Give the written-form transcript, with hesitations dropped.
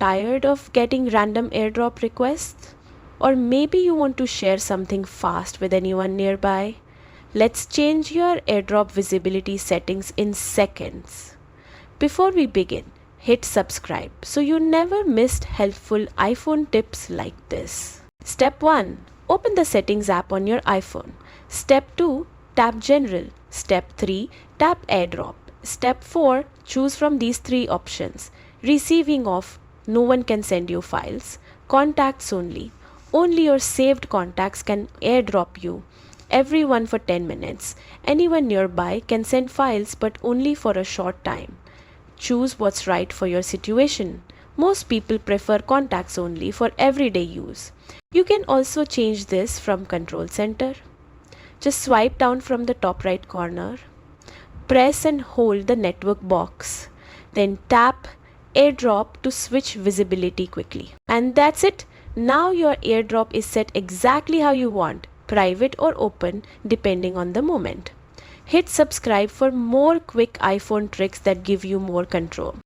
Tired of getting random airdrop requests? Or maybe you want to share something fast with anyone nearby? Let's change your airdrop visibility settings in seconds. Before we begin, hit subscribe so you never missed helpful iPhone tips like this. Step 1. Open the Settings app on your iPhone. Step 2. Tap General. Step 3. Tap AirDrop. Step 4. Choose from these three options. Receiving off, no one can send you files. Contacts only. Only your saved contacts can airdrop you. Everyone for 10 minutes. Anyone nearby can send files but only for a short time. Choose what's right for your situation. Most people prefer contacts only for everyday use. You can also change this from Control Center. Just swipe down from the top right corner. Press and hold the network box. Then tap AirDrop to switch visibility quickly. And that's it. Now your AirDrop is set exactly how you want, private or open depending on the moment. Hit subscribe for more quick iPhone tricks that give you more control.